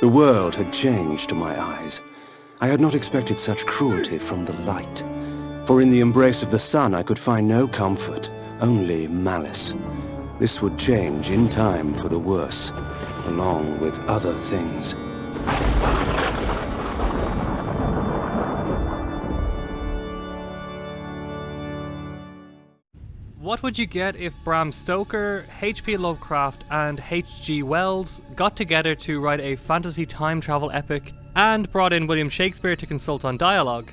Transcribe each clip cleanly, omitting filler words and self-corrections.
The world had changed to my eyes. I had not expected such cruelty from the light. For in the embrace of the sun I could find no comfort, only malice. This would change in time for the worse, along with other things. What would you get if Bram Stoker, H.P. Lovecraft, and H.G. Wells got together to write a fantasy time travel epic and brought in William Shakespeare to consult on dialogue?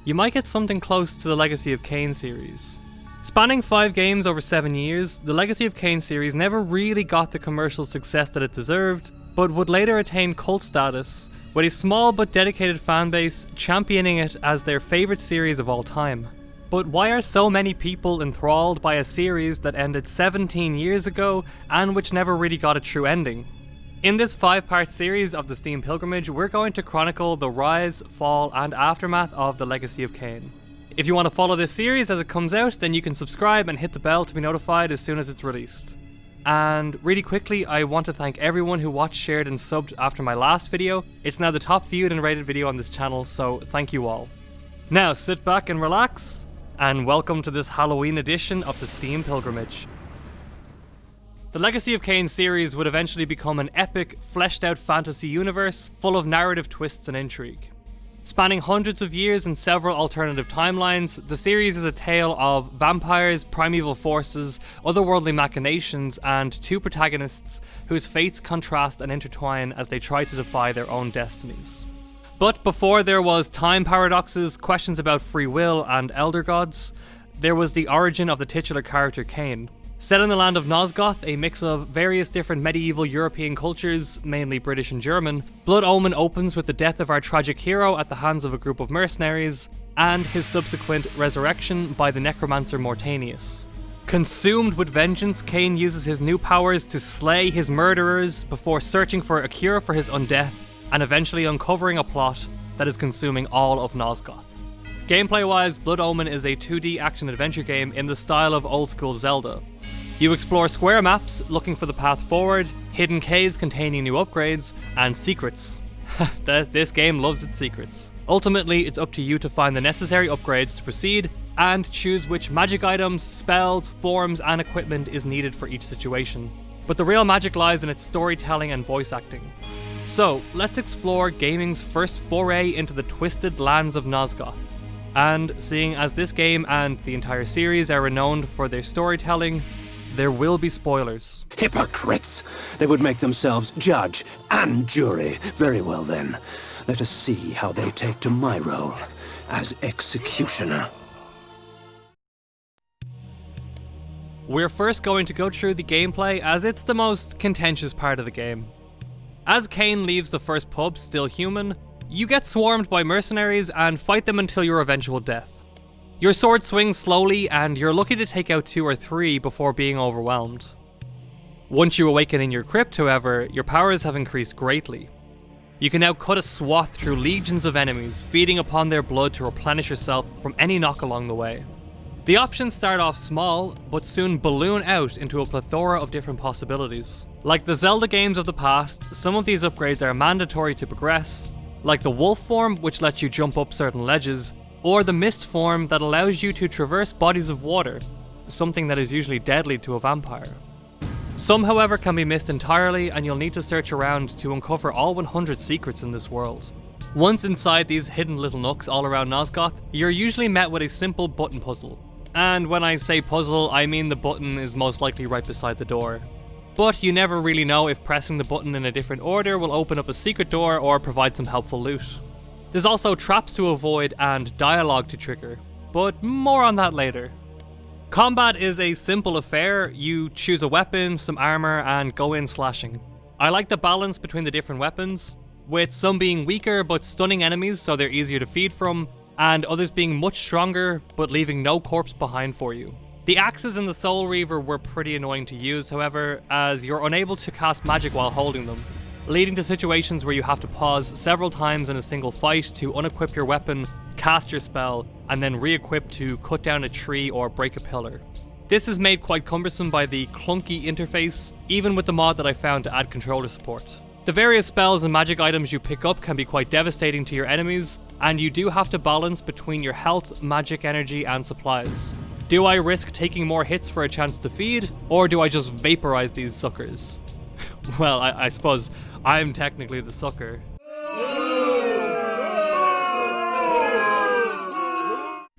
You might get something close to the Legacy of Kain series. Spanning 5 games over 7 years, the Legacy of Kain series never really got the commercial success that it deserved, but would later attain cult status, with a small but dedicated fanbase championing it as their favourite series of all time. But why are so many people enthralled by a series that ended 17 years ago and which never really got a true ending? In this 5-part series of the Steam Pilgrimage, we're going to chronicle the rise, fall, and aftermath of the Legacy of Kain. If you want to follow this series as it comes out, then you can subscribe and hit the bell to be notified as soon as it's released. And really quickly, I want to thank everyone who watched, shared, and subbed after my last video. It's now the top viewed and rated video on this channel, so thank you all. Now sit back and relax, and welcome to this Halloween edition of the Steam Pilgrimage. The Legacy of Kain series would eventually become an epic, fleshed out fantasy universe full of narrative twists and intrigue. Spanning hundreds of years and several alternative timelines, the series is a tale of vampires, primeval forces, otherworldly machinations, and 2 protagonists whose fates contrast and intertwine as they try to defy their own destinies. But before there was time paradoxes, questions about free will, and elder gods, there was the origin of the titular character Kain. Set in the land of Nosgoth, a mix of various different medieval European cultures, mainly British and German, Blood Omen opens with the death of our tragic hero at the hands of a group of mercenaries, and his subsequent resurrection by the necromancer Mortanius. Consumed with vengeance, Kain uses his new powers to slay his murderers before searching for a cure for his undeath, and eventually uncovering a plot that is consuming all of Nosgoth. Gameplay-wise, Blood Omen is a 2D action-adventure game in the style of old-school Zelda. You explore square maps, looking for the path forward, hidden caves containing new upgrades, and secrets. This game loves its secrets. Ultimately, it's up to you to find the necessary upgrades to proceed, and choose which magic items, spells, forms, and equipment is needed for each situation. But the real magic lies in its storytelling and voice acting. So, let's explore gaming's first foray into the twisted lands of Nosgoth. And seeing as this game and the entire series are renowned for their storytelling, there will be spoilers. Hypocrites! They would make themselves judge and jury. Very well then. Let us see how they take to my role as executioner. We're first going to go through the gameplay as it's the most contentious part of the game. As Kain leaves the first pub still human, you get swarmed by mercenaries and fight them until your eventual death. Your sword swings slowly and you're lucky to take out 2 or 3 before being overwhelmed. Once you awaken in your crypt, however, your powers have increased greatly. You can now cut a swath through legions of enemies, feeding upon their blood to replenish yourself from any knock along the way. The options start off small, but soon balloon out into a plethora of different possibilities. Like the Zelda games of the past, some of these upgrades are mandatory to progress, like the wolf form, which lets you jump up certain ledges, or the mist form that allows you to traverse bodies of water, something that is usually deadly to a vampire. Some, however, can be missed entirely, and you'll need to search around to uncover all 100 secrets in this world. Once inside these hidden little nooks all around Nosgoth, you're usually met with a simple button puzzle. And when I say puzzle, I mean the button is most likely right beside the door. But you never really know if pressing the button in a different order will open up a secret door or provide some helpful loot. There's also traps to avoid and dialogue to trigger, but more on that later. Combat is a simple affair. You choose a weapon, some armor, and go in slashing. I like the balance between the different weapons, with some being weaker but stunning enemies so they're easier to feed from, and others being much stronger but leaving no corpse behind for you. The axes in the Soul Reaver were pretty annoying to use, however, as you're unable to cast magic while holding them, leading to situations where you have to pause several times in a single fight to unequip your weapon, cast your spell, and then re-equip to cut down a tree or break a pillar. This is made quite cumbersome by the clunky interface, even with the mod that I found to add controller support. The various spells and magic items you pick up can be quite devastating to your enemies, and you do have to balance between your health, magic energy, and supplies. Do I risk taking more hits for a chance to feed, or do I just vaporize these suckers? Well, I suppose I'm technically the sucker.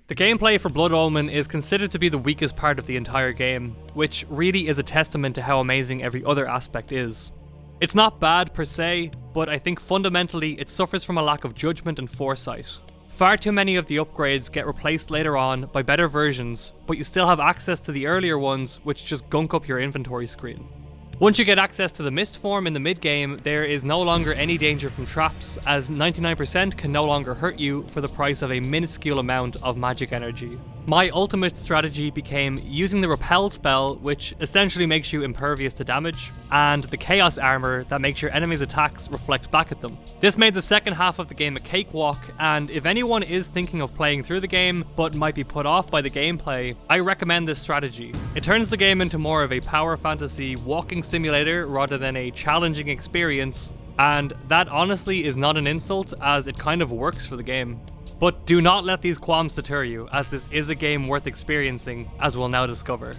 The gameplay for Blood Omen is considered to be the weakest part of the entire game, which really is a testament to how amazing every other aspect is. It's not bad per se, but I think fundamentally it suffers from a lack of judgment and foresight. Far too many of the upgrades get replaced later on by better versions, but you still have access to the earlier ones which just gunk up your inventory screen. Once you get access to the mist form in the mid-game, there is no longer any danger from traps, as 99% can no longer hurt you for the price of a minuscule amount of magic energy. My ultimate strategy became using the repel spell, which essentially makes you impervious to damage, and the chaos armor that makes your enemies' attacks reflect back at them. This made the second half of the game a cakewalk, and if anyone is thinking of playing through the game but might be put off by the gameplay, I recommend this strategy. It turns the game into more of a power fantasy walking simulator rather than a challenging experience, and that honestly is not an insult, as it kind of works for the game. But do not let these qualms deter you, as this is a game worth experiencing, as we'll now discover.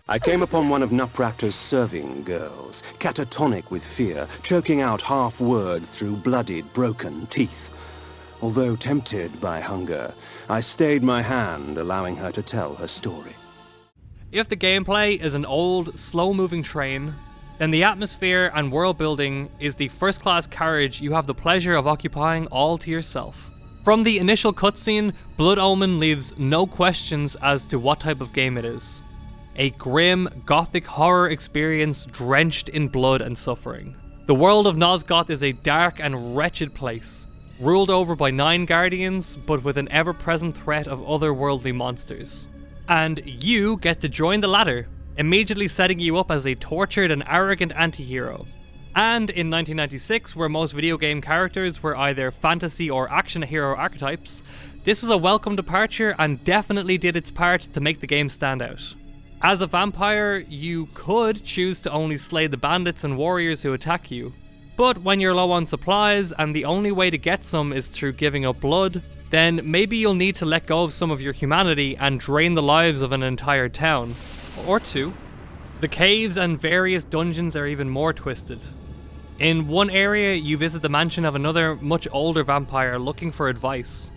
I came upon one of Nutcracker's serving girls, catatonic with fear, choking out half words through bloodied, broken teeth. Although tempted by hunger, I stayed my hand, allowing her to tell her story. If the gameplay is an old, slow-moving train, then the atmosphere and world building is the first-class carriage you have the pleasure of occupying all to yourself. From the initial cutscene, Blood Omen leaves no questions as to what type of game it is. A grim, gothic horror experience drenched in blood and suffering. The world of Nosgoth is a dark and wretched place, ruled over by 9 guardians, but with an ever-present threat of otherworldly monsters. And you get to join the latter, immediately setting you up as a tortured and arrogant anti-hero. And in 1996, where most video game characters were either fantasy or action hero archetypes, this was a welcome departure and definitely did its part to make the game stand out. As a vampire, you could choose to only slay the bandits and warriors who attack you, but when you're low on supplies and the only way to get some is through giving up blood, then maybe you'll need to let go of some of your humanity and drain the lives of an entire town. Or two. The caves and various dungeons are even more twisted. In one area, you visit the mansion of another, much older vampire looking for advice.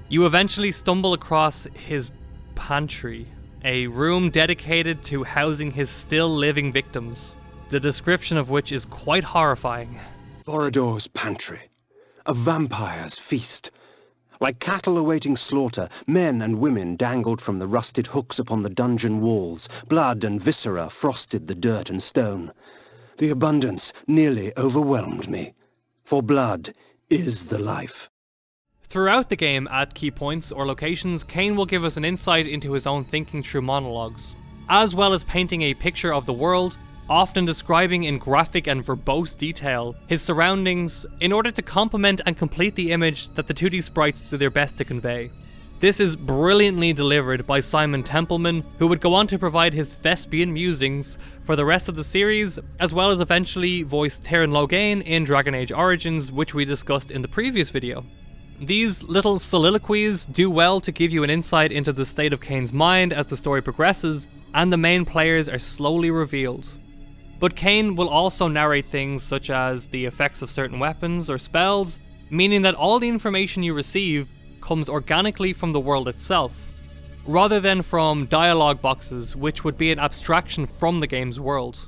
You eventually stumble across his pantry, a room dedicated to housing his still living victims, the description of which is quite horrifying. Borodor's pantry. A vampire's feast. Like cattle awaiting slaughter, men and women dangled from the rusted hooks upon the dungeon walls. Blood and viscera frosted the dirt and stone. The abundance nearly overwhelmed me, for blood is the life. Throughout the game, at key points or locations, Kain will give us an insight into his own thinking through monologues, as well as painting a picture of the world, often describing in graphic and verbose detail his surroundings in order to complement and complete the image that the 2D sprites do their best to convey. This is brilliantly delivered by Simon Templeman, who would go on to provide his Thespian musings for the rest of the series, as well as eventually voice Taron Logain in Dragon Age Origins, which we discussed in the previous video. These little soliloquies do well to give you an insight into the state of Kain's mind as the story progresses, and the main players are slowly revealed. But Kain will also narrate things such as the effects of certain weapons or spells, meaning that all the information you receive comes organically from the world itself, rather than from dialogue boxes, which would be an abstraction from the game's world.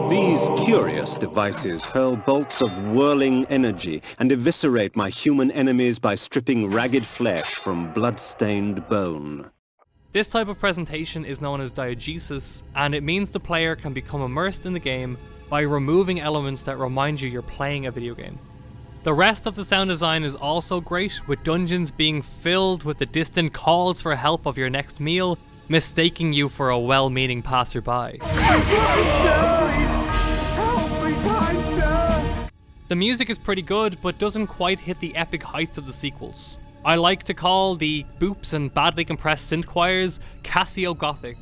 These curious devices hurl bolts of whirling energy and eviscerate my human enemies by stripping ragged flesh from blood-stained bone. This type of presentation is known as diegesis, and it means the player can become immersed in the game by removing elements that remind you you're playing a video game. The rest of the sound design is also great, with dungeons being filled with the distant calls for help of your next meal, mistaking you for a well-meaning passerby. The music is pretty good, but doesn't quite hit the epic heights of the sequels. I like to call the boops and badly compressed synth choirs Casio-Gothic,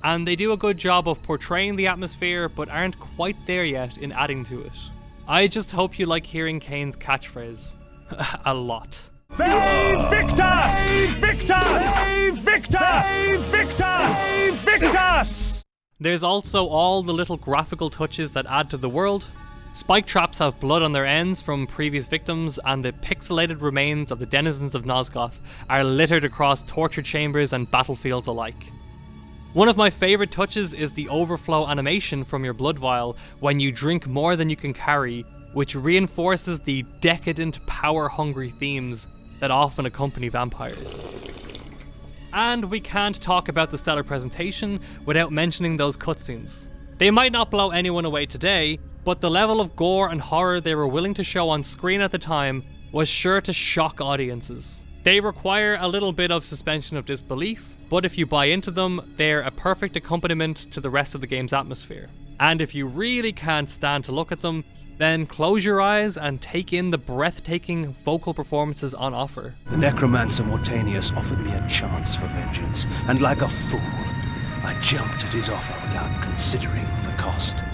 and they do a good job of portraying the atmosphere, but aren't quite there yet in adding to it. I just hope you like hearing Kain's catchphrase. A lot. Vae Victis! Vae Victis! Vae Victis! Vae Victis! Vae Victis! There's also all the little graphical touches that add to the world. Spike traps have blood on their ends from previous victims, and the pixelated remains of the denizens of Nosgoth are littered across torture chambers and battlefields alike. One of my favourite touches is the overflow animation from your blood vial when you drink more than you can carry, which reinforces the decadent, power-hungry themes that often accompany vampires. And we can't talk about the stellar presentation without mentioning those cutscenes. They might not blow anyone away today, but the level of gore and horror they were willing to show on screen at the time was sure to shock audiences. They require a little bit of suspension of disbelief, but if you buy into them, they're a perfect accompaniment to the rest of the game's atmosphere. And if you really can't stand to look at them, then close your eyes and take in the breathtaking vocal performances on offer. The necromancer Mortanius offered me a chance for vengeance, and like a fool, I jumped at his offer without considering the cost.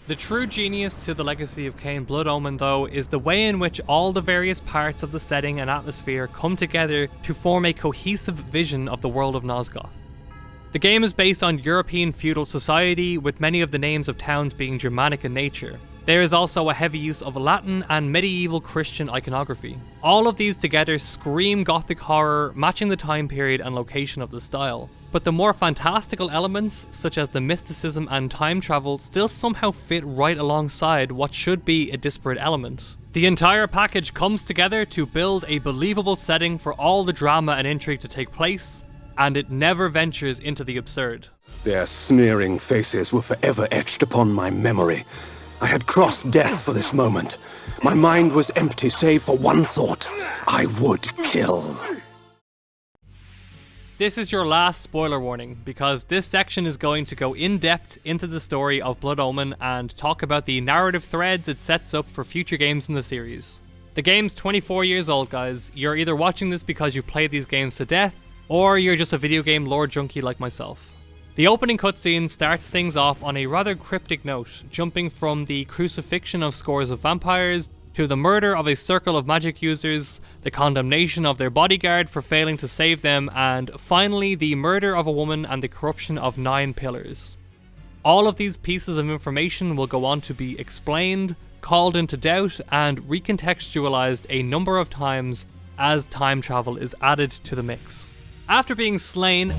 The true genius to the Legacy of Kain Blood Omen, though, is the way in which all the various parts of the setting and atmosphere come together to form a cohesive vision of the world of Nosgoth. The game is based on European feudal society, with many of the names of towns being Germanic in nature. There is also a heavy use of Latin and medieval Christian iconography. All of these together scream Gothic horror, matching the time period and location of the style. But the more fantastical elements, such as the mysticism and time travel, still somehow fit right alongside what should be a disparate element. The entire package comes together to build a believable setting for all the drama and intrigue to take place, and it never ventures into the absurd. Their sneering faces were forever etched upon my memory. I had crossed death for this moment. My mind was empty save for one thought. I would kill. This is your last spoiler warning, because this section is going to go in depth into the story of Blood Omen and talk about the narrative threads it sets up for future games in the series. The game's 24 years old, guys. You're either watching this because you've played these games to death, or you're just a video game lore junkie like myself. The opening cutscene starts things off on a rather cryptic note, jumping from the crucifixion of scores of vampires to the murder of a circle of magic users, the condemnation of their bodyguard for failing to save them, and finally the murder of a woman and the corruption of 9 pillars. All of these pieces of information will go on to be explained, called into doubt, and recontextualized a number of times as time travel is added to the mix. After being slain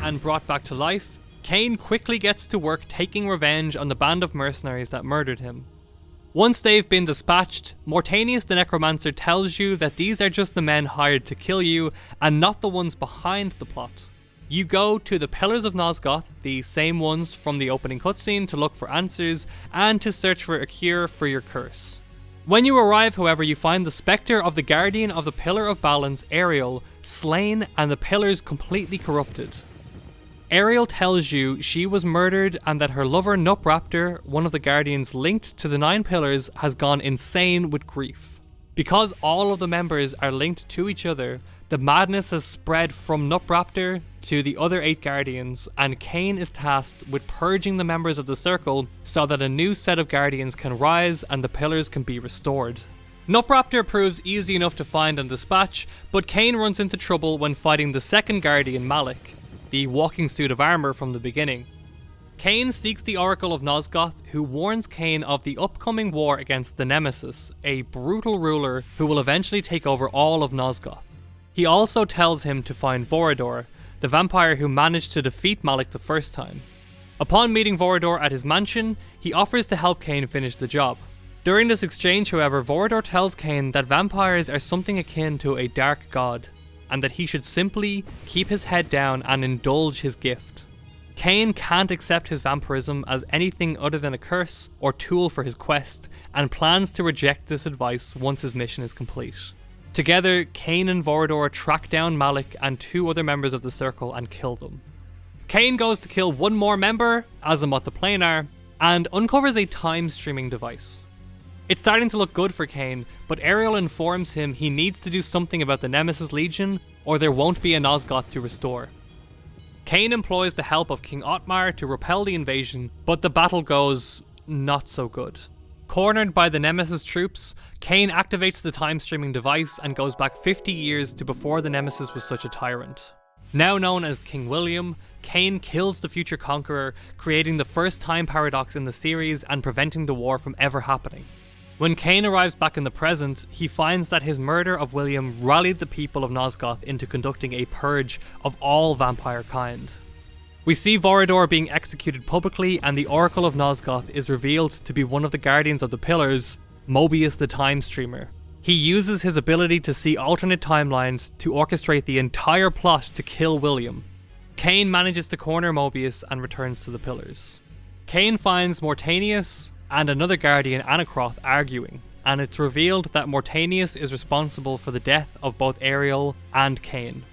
and brought back to life, Kain quickly gets to work taking revenge on the band of mercenaries that murdered him. Once they've been dispatched, Mortanius the Necromancer tells you that these are just the men hired to kill you and not the ones behind the plot. You go to the Pillars of Nosgoth, the same ones from the opening cutscene, to look for answers and to search for a cure for your curse. When you arrive, however, you find the spectre of the Guardian of the Pillar of Balance, Ariel, slain and the pillars completely corrupted. Ariel tells you she was murdered and that her lover Nupraptor, one of the Guardians linked to the 9 pillars, has gone insane with grief. Because all of the members are linked to each other, the madness has spread from Nupraptor to the other 8 Guardians, and Kain is tasked with purging the members of the Circle so that a new set of Guardians can rise and the pillars can be restored. Nupraptor proves easy enough to find and dispatch, but Kain runs into trouble when fighting the second Guardian, Malik, the walking suit of armor from the beginning. Kain seeks the Oracle of Nosgoth, who warns Kain of the upcoming war against the Nemesis, a brutal ruler who will eventually take over all of Nosgoth. He also tells him to find Vorador, the vampire who managed to defeat Malik the first time. Upon meeting Vorador at his mansion, he offers to help Kain finish the job. During this exchange, however, Vorador tells Kain that vampires are something akin to a dark god, and that he should simply keep his head down and indulge his gift. Kain can't accept his vampirism as anything other than a curse or tool for his quest, and plans to reject this advice once his mission is complete. Together, Kain and Vorador track down Malik and 2 other members of the Circle and kill them. Kain goes to kill one more member, Azamoth the Planar, and uncovers a time-streaming device. It's starting to look good for Kain, but Ariel informs him he needs to do something about the Nemesis Legion, or there won't be a Nosgoth to restore. Kain employs the help of King Otmar to repel the invasion, but the battle goes, not so good. Cornered by the Nemesis troops, Kain activates the time-streaming device and goes back 50 years to before the Nemesis was such a tyrant. Now known as King William, Kain kills the future conqueror, creating the first time paradox in the series and preventing the war from ever happening. When Kain arrives back in the present, he finds that his murder of William rallied the people of Nosgoth into conducting a purge of all vampire kind. We see Vorador being executed publicly, and the Oracle of Nosgoth is revealed to be one of the guardians of the Pillars, Mobius the Time Streamer. He uses his ability to see alternate timelines to orchestrate the entire plot to kill William. Kain manages to corner Mobius and returns to the Pillars. Kain finds Mortanius and another guardian, Anacroth, arguing, and it's revealed that Mortanius is responsible for the death of both Ariel and Kain.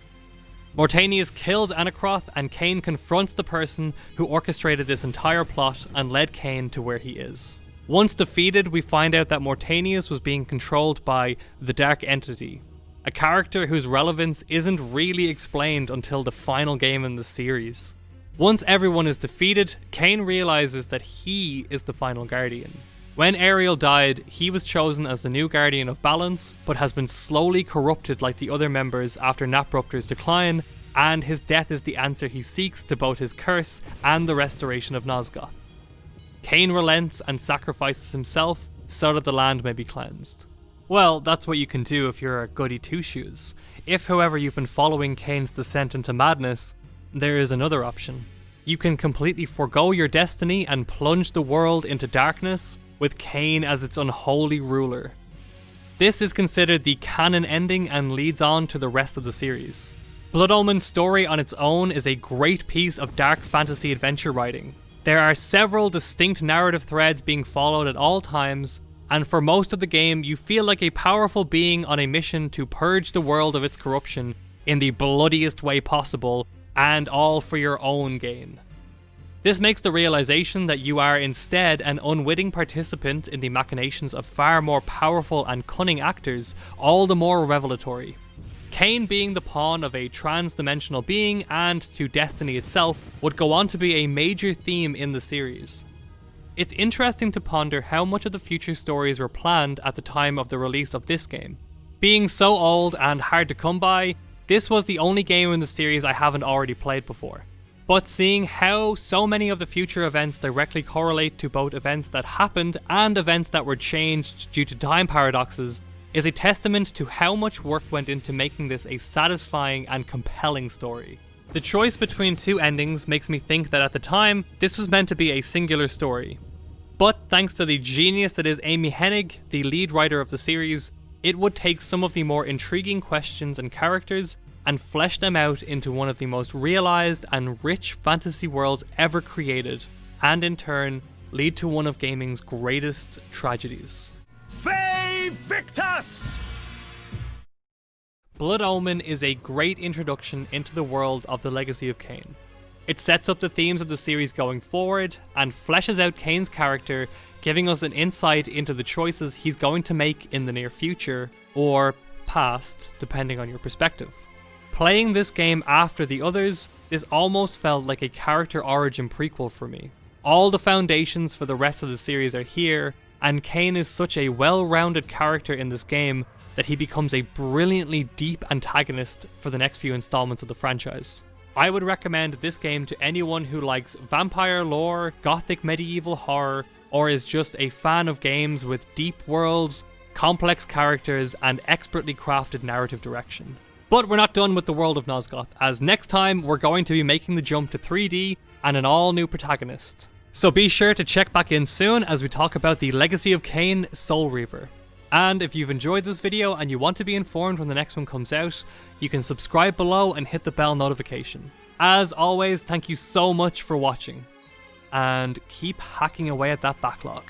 Mortanius kills Anacroth, and Kain confronts the person who orchestrated this entire plot and led Kain to where he is. Once defeated, we find out that Mortanius was being controlled by the Dark Entity, a character whose relevance isn't really explained until the final game in the series. Once everyone is defeated, Kain realizes that he is the final guardian. When Ariel died, he was chosen as the new guardian of balance, but has been slowly corrupted like the other members after Napruptor's decline, and his death is the answer he seeks to both his curse and the restoration of Nosgoth. Kain relents and sacrifices himself so that the land may be cleansed. Well, that's what you can do if you're a goody two-shoes. If, however, you've been following Kain's descent into madness, there is another option. You can completely forgo your destiny and plunge the world into darkness, with Kain as its unholy ruler. This is considered the canon ending and leads on to the rest of the series. Blood Omen's story on its own is a great piece of dark fantasy adventure writing. There are several distinct narrative threads being followed at all times, and for most of the game you feel like a powerful being on a mission to purge the world of its corruption in the bloodiest way possible, and all for your own gain. This makes the realization that you are instead an unwitting participant in the machinations of far more powerful and cunning actors all the more revelatory. Kain being the pawn of a trans-dimensional being and to destiny itself would go on to be a major theme in the series. It's interesting to ponder how much of the future stories were planned at the time of the release of this game. Being so old and hard to come by, this was the only game in the series I haven't already played before. But seeing how so many of the future events directly correlate to both events that happened and events that were changed due to time paradoxes is a testament to how much work went into making this a satisfying and compelling story. The choice between two endings makes me think that at the time, this was meant to be a singular story. But thanks to the genius that is Amy Hennig, the lead writer of the series, it would take some of the more intriguing questions and characters and flesh them out into one of the most realised and rich fantasy worlds ever created, and in turn, lead to one of gaming's greatest tragedies. Vae Victis! Blood Omen is a great introduction into the world of the Legacy of Kain. It sets up the themes of the series going forward and fleshes out Kain's character, giving us an insight into the choices he's going to make in the near future, or past, depending on your perspective. Playing this game after the others, this almost felt like a character origin prequel for me. All the foundations for the rest of the series are here, and Kain is such a well-rounded character in this game that he becomes a brilliantly deep antagonist for the next few installments of the franchise. I would recommend this game to anyone who likes vampire lore, gothic medieval horror, or is just a fan of games with deep worlds, complex characters, and expertly crafted narrative direction. But we're not done with the world of Nosgoth, as next time we're going to be making the jump to 3D and an all-new protagonist. So be sure to check back in soon as we talk about the Legacy of Kain Soul Reaver. And if you've enjoyed this video and you want to be informed when the next one comes out, you can subscribe below and hit the bell notification. As always, thank you so much for watching, and keep hacking away at that backlog.